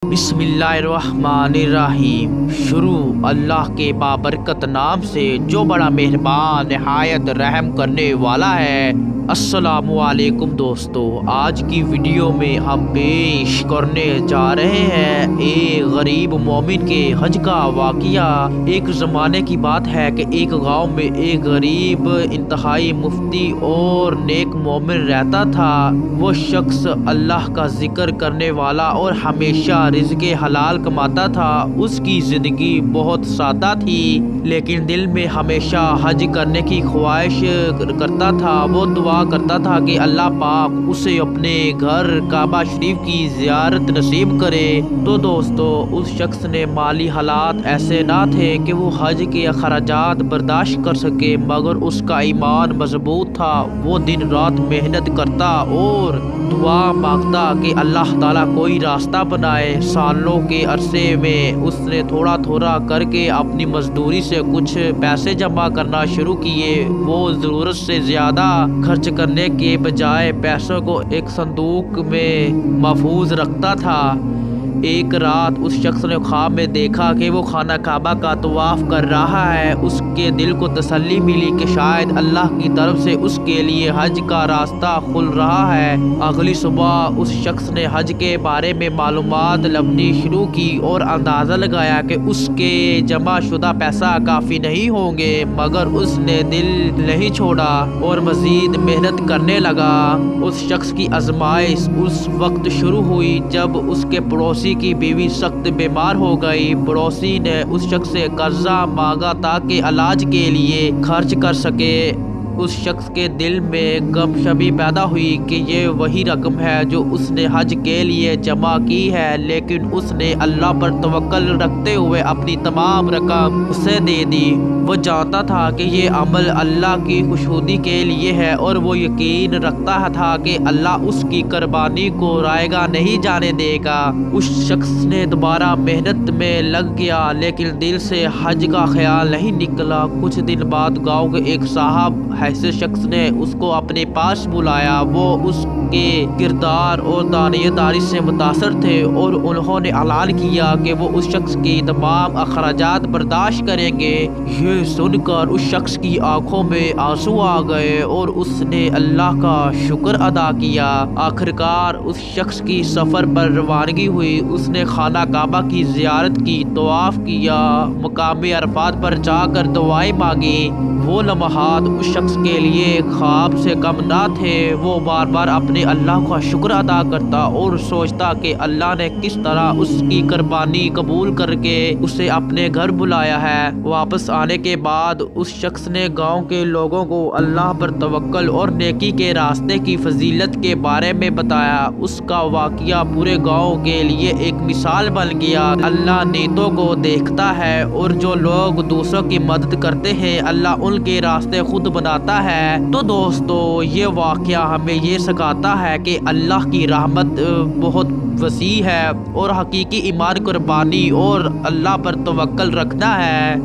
बिस्मिल्लाहिर्रहमानिर्रहीम। शुरू अल्लाह के बाबरकत नाम से जो बड़ा मेहरबान नहायत रहम करने वाला है। अस्सलामुअलैकुम दोस्तों, आज की वीडियो में हम पेश करने जा रहे हैं एक गरीब मोमिन के हज का वाक़िया। एक ज़माने की बात है कि एक गांव में एक गरीब इंतहाई मुफ्ती और नेक मोमिन रहता था। वो शख्स अल्लाह का जिक्र करने वाला और हमेशा रिज़्क़े हलाल कमाता था। उसकी ज़िंदगी बहुत सादा थी, लेकिन दिल में हमेशा हज करने की ख्वाहिश करता था। वो दुआ करता था कि अल्लाह पाक उसे अपने घर काबा शरीफ की ज़ियारत नसीब करे। तो दोस्तों, उस शख्स ने माली हालात ऐसे ना थे कि वो हज के अखराजात बर्दाश्त कर सके, मगर उसका ईमान मजबूत था। वो दिन रात मेहनत करता और दुआ मांगता कि अल्लाह ताला कोई रास्ता बनाए। सालों के अरसे में उसने थोड़ा थोड़ा करके अपनी मजदूरी से कुछ पैसे जमा करना शुरू किए। वो ज़रूरत से ज़्यादा खर्च करने के बजाय पैसों को एक संदूक में महफूज रखता था। एक रात उस शख्स ने ख्वाब में देखा कि वो खाना काबा का तवाफ कर रहा है। उसके दिल को तसल्ली मिली कि शायद अल्लाह की तरफ से उसके लिए हज का रास्ता खुल रहा है। अगली सुबह उस शख्स ने हज के बारे में मालूमात लबनी शुरू की और अंदाज़ा लगाया कि उसके जमा शुदा पैसा काफ़ी नहीं होंगे, मगर उसने दिल नहीं छोड़ा और मज़ीद मेहनत करने लगा। उस शख्स की आजमाइश उस वक्त शुरू हुई जब उसके पड़ोसी की बीवी सख्त बीमार हो गई। पड़ोसी ने उस शख्स से कर्जा मांगा ताकि इलाज के लिए खर्च कर सके। उस शख्स के दिल में गमशबी पैदा हुई कि ये वही रकम है जो उसने हज के लिए जमा की है, लेकिन उसने अल्लाह पर तवक्कल रखते हुए अपनी तमाम रकम उसे दे दी। वो जानता था कि ये अमल अल्लाह की खुशनुदी के लिए है और वो यकीन रखता था कि अल्लाह उसकी कुर्बानी को रायगा नहीं जाने देगा। उस शख्स ने दोबारा मेहनत में लग गया, लेकिन दिल से हज का ख्याल नहीं निकला। कुछ दिन बाद गाँव के एक साहब ऐसे शख्स ने उसको अपने पास बुलाया। वो उसके किरदार और दानियदारी से मुतासर थे और उन्होंने ऐलान किया कि वो उस शख्स की तमाम अखराजात बर्दाश्त करेंगे। ये सुनकर उस शख्स की आंखों में आंसू आ गए और उसने अल्लाह का शुक्र अदा किया। आखिरकार उस शख्स की सफ़र पर रवानगी हुई। उसने खाना काबा की ज़ियारत की, तवाफ किया, मकाम अरफात पर जाकर दुआएं मांगी। वो लम्हात उस शख्स के लिए ख्वाब से कम ना थे। वो बार बार अपने अल्लाह का शुक्र अदा करता और सोचता कि अल्लाह ने किस तरह उसकी कुर्बानी कबूल करके उसे अपने घर बुलाया है। वापस आने के बाद उस शख्स ने गांव के लोगों को अल्लाह पर तवक्कल और नेकी के रास्ते की फजीलत के बारे में बताया। उसका वाक़या पूरे गांव के लिए एक मिसाल बन गया। अल्लाह नीयतों को देखता है और जो लोग दूसरों की मदद करते हैं अल्लाह उनके रास्ते खुद बनाता है। तो दोस्तों, ये वाक़या हमें ये सिखाता है कि अल्लाह की रहमत बहुत वसी है और हकीकी ईमान कुर्बानी और अल्लाह पर तवक्कल रखना है।